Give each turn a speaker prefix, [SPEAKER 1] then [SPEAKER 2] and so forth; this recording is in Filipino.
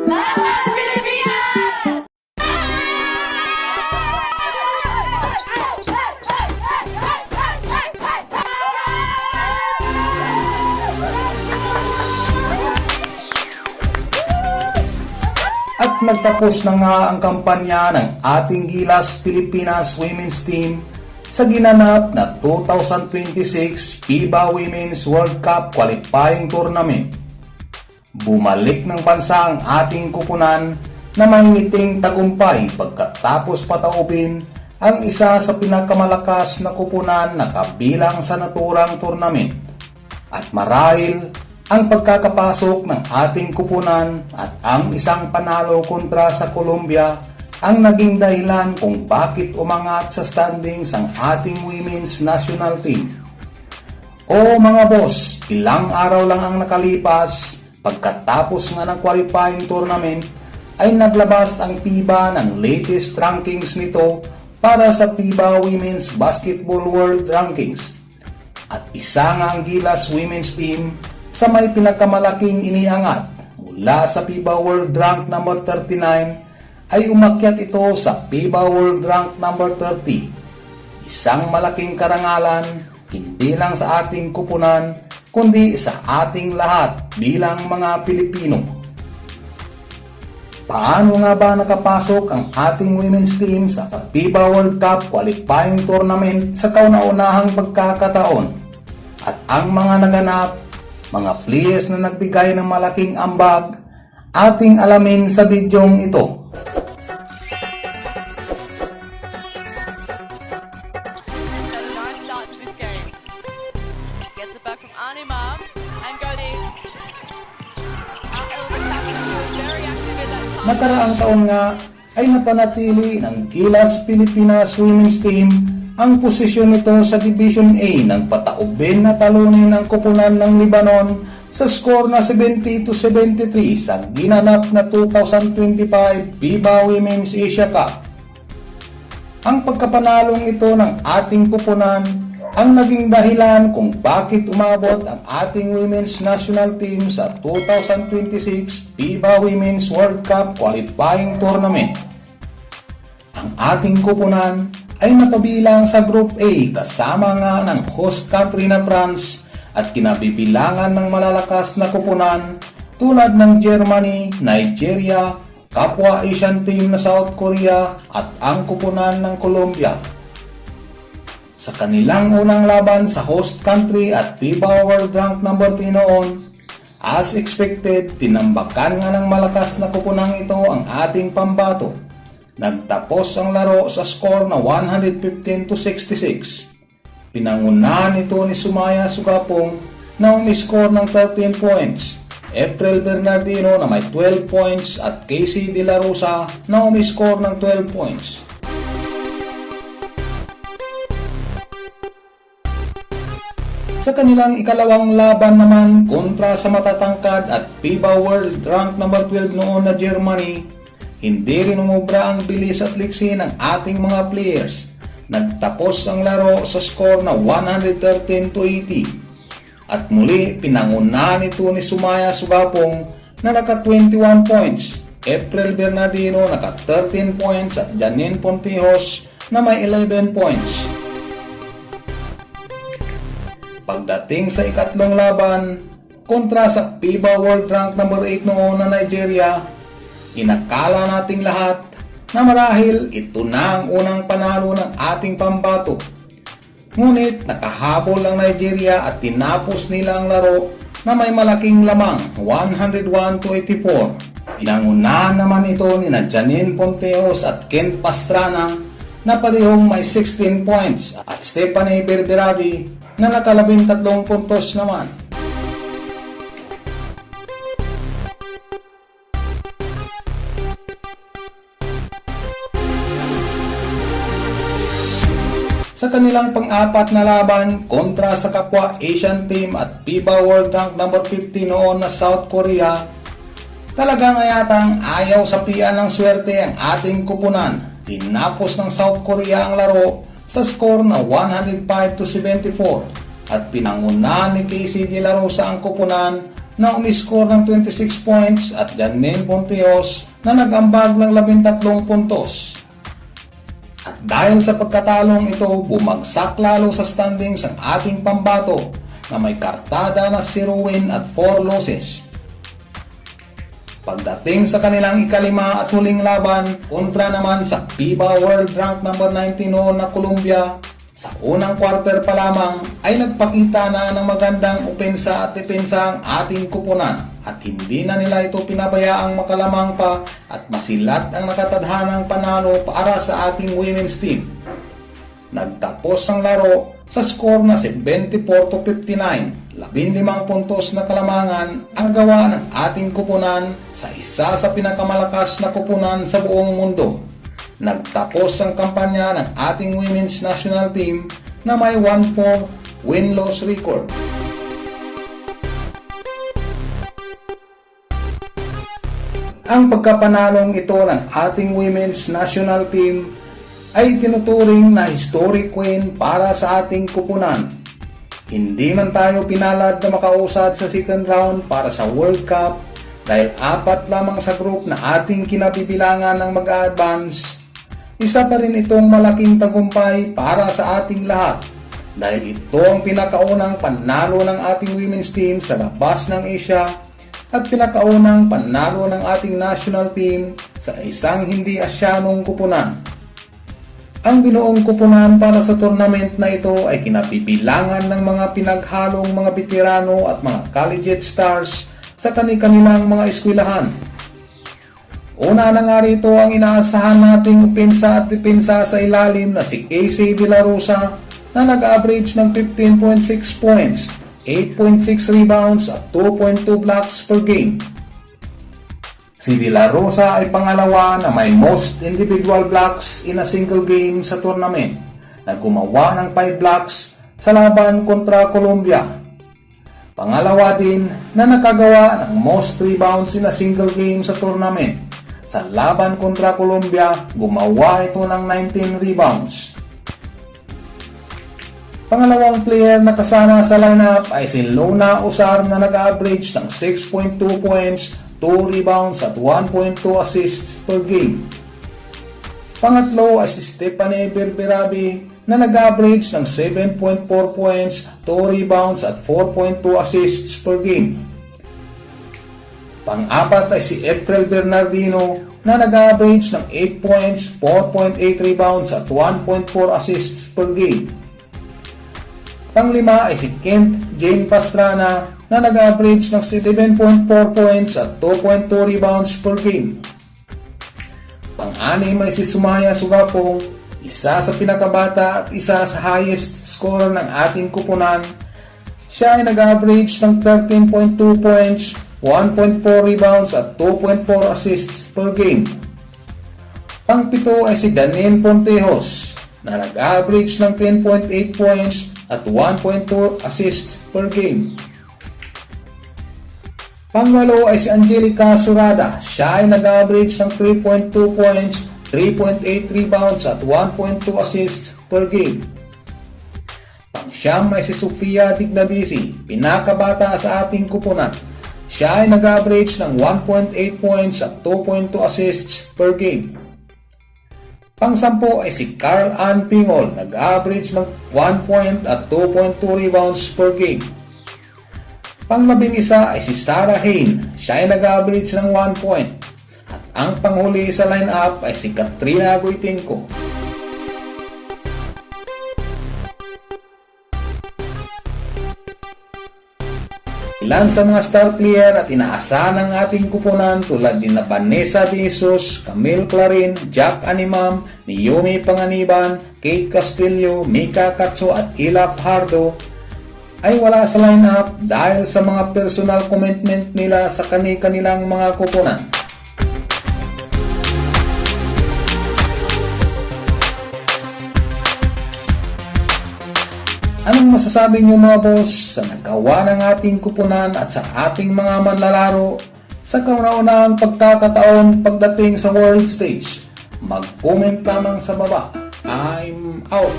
[SPEAKER 1] Laban Pilipinas!
[SPEAKER 2] At nagtapos na nga ang kampanya ng ating Gilas Pilipinas Women's Team sa ginanap na 2026 FIBA Women's World Cup Qualifying Tournament. Bumalik ng bansa ang ating kupunan na may ngiting tagumpay pagkatapos pataubin ang isa sa pinakamalakas na kupunan na kabilang sa naturang tournament. At marahil ang pagkakapasok ng ating kupunan at ang isang panalo kontra sa Colombia ang naging dahilan kung bakit umangat sa standings ang ating women's national team. O mga boss, ilang araw lang ang nakalipas pagkatapos nga ng qualifying tournament ay naglabas ang FIBA ng latest rankings nito para sa FIBA Women's Basketball World Rankings. At isa nga ang Gilas Women's Team sa may pinakamalaking iniangat mula sa FIBA World Rank number 39 ay umakyat ito sa FIBA World Rank number 30. Isang malaking karangalan hindi lang sa ating kupunan kundi sa ating lahat bilang mga Pilipino. Paano nga ba nakapasok ang ating women's team sa FIBA World Cup Qualifying Tournament sa kauna-unahang pagkakataon? At ang mga naganap, mga players na nagbigay ng malaking ambag, ating alamin sa bidyong ito. Nakaraang taon nga ay napanatili ng Gilas Pilipinas Women's Team ang posisyon nito sa Division A ng pataubin na talunin ng kupunan ng Lebanon sa score na 70-73 sa ginanap na 2025 FIBA Women's Asia Cup. Ang pagkapanalong ito ng ating kupunan ang naging dahilan kung bakit umabot ang ating women's national team sa 2026 FIBA Women's World Cup Qualifying Tournament. Ang ating kupunan ay napabilang sa Group A kasama nga ng host country na France at kinabibilangan ng malalakas na kupunan tulad ng Germany, Nigeria, kapwa Asian team na South Korea at ang kupunan ng Colombia. Sa kanilang unang laban sa host country at FIBA World Rank number 3 noon, as expected, tinambakan nga ng malakas na kupunang ito ang ating pambato. Nagtapos ang laro sa score na 115-66. Pinangunahan ito ni Sumaya Sugapong na umiscore ng 13 points, April Bernardino na may 12 points at Casey De La Rosa na umiscore ng 12 points. Sa kanilang ikalawang laban naman kontra sa matatangkad at FIBA World Rank number 12 noon na Germany, hindi rin umubra ang bilis at liksi ng ating mga players. Nagtapos ang laro sa score na 113-80. At muli pinangunahan ito ni Sumaya Sugapong na naka 21 points, April Bernardino naka 13 points at Janine Pontejos na may 11 points. Pagdating sa ikatlong laban kontra sa FIBA World Rank number 8 noon na Nigeria, inakala nating lahat na marahil ito na ang unang panalo ng ating pambato. Ngunit nakahabol ang Nigeria at tinapos nila ang laro na may malaking lamang 101-84. Pinangunahan naman ito ni Janine Pontejos at Kent Pastrana na parehong may 16 points at Stephanie Berberabi na naka-13 puntos naman. Sa kanilang pang-apat na laban kontra sa kapwa Asian team at FIBA World Rank number 50 noon na South Korea, talagang ayatang ayaw sapian ng swerte ang ating kupunan. Tinapos ng South Korea ang laro sa score na 105-74 at pinangunahan ni Casey De La Rosa ang kupunan na umiscore ng 26 points at Janine Pontios na nag-ambag ng 13 puntos. At dahil sa pagkatalong ito, bumagsak lalo sa standings ang ating pambato na may kartada na 0 win at 4 losses. Pagdating sa kanilang ikalima at huling laban, kontra naman sa FIBA World Rank number 19 noon na Colombia, sa unang quarter pa lamang ay nagpakita na ng magandang opensa at depensa ang ating kupunan at hindi na nila ito pinabayaang makalamang pa at masilat ang nakatadhanang panalo para sa ating women's team. Nagtapos ang laro sa score na 74-59, 15 puntos na kalamangan ang gawa ng ating kupunan sa isa sa pinakamalakas na kupunan sa buong mundo. Nagtapos ang kampanya ng ating women's national team na may 1-4 win-loss record. Ang pagkapanalong ito ng ating women's national team ay tinuturing na historic win para sa ating kupunan. Hindi man tayo pinalad na makausad sa second round para sa World Cup dahil 4 lamang sa group na ating kinabibilangan ng mag-a-advance. Isa pa rin itong malaking tagumpay para sa ating lahat dahil ito ang pinakaunang panalo ng ating women's team sa labas ng Asia at pinakaunang panalo ng ating national team sa isang hindi Asyanong kupunan. Ang binuong kupunan para sa tournament na ito ay kinabibilangan ng mga pinaghalong mga veterano at mga collegiate stars sa kani-kanilang mga eskwelahan. Una na nga rito ang inaasahan nating opensa at depensa sa ilalim na si Casey De La Rosa na nag-average ng 15.6 points, 8.6 rebounds at 2.2 blocks per game. Si De La Rosa ay pangalawa na may most individual blocks in a single game sa tournament na gumawa ng 5 blocks sa laban kontra Colombia. Pangalawa din na nakagawa ng most rebounds in a single game sa tournament. Sa laban kontra Colombia, gumawa ito ng 19 rebounds. Pangalawang player na kasama sa lineup ay si Lona Usar na nag-average ng 6.2 points, 2 rebounds at 1.2 assists per game. Pangatlo ay si Stephanie Berberabi na nag-average ng 7.4 points, 2 rebounds at 4.2 assists per game. Pang-apat ay si April Bernardino na nag-average ng 8 points, 4.8 rebounds at 1.4 assists per game. Pang-lima ay si Kent Jane Pastrana na nag-average ng 7.4 points at 2.2 rebounds per game. Pang-anim ay si Sumaya Sugapong, isa sa pinakabata at isa sa highest scorer ng ating kupunan. Siya ay nag-average ng 13.2 points, 1.4 rebounds at 2.4 assists per game. Pang-pito ay si Janine Pontios na nag-average ng 10.8 points at 1.2 assists per game. Pang-walo ay si Angelica Surada. Siya ay nag-average ng 3.2 points, 3.8 rebounds at 1.2 assists per game. Pang-siyam ay si Sofia Dignadisi, pinakabata sa ating kupunan. Siya ay nag-average ng 1.8 points at 2.2 assists per game. Pang-sampo ay si Carl Ann Pingol, nag-average ng 1 point at 2.2 rebounds per game. Pang-11 ay si Sarah Hain, siya ay nag-average ng 1 point. At ang panghuli sa lineup ay si Katrina Goitenko. Ilan sa mga star player at inaasahan ng ating kupunan tulad ni Vanessa De Jesus, Camille Clarin, Jack Animam, Naomi Panganiban, Kate Castillo, Mika Katso at Ila Fajardo ay wala sa lineup dahil sa mga personal commitment nila sa kanilang mga kupunan. Anong masasabi niyo mga boss sa nagawa ng ating kupunan at sa ating mga manlalaro sa kauna-unahang pagkakataon pagdating sa world stage? Mag-comment lamang sa baba. I'm out!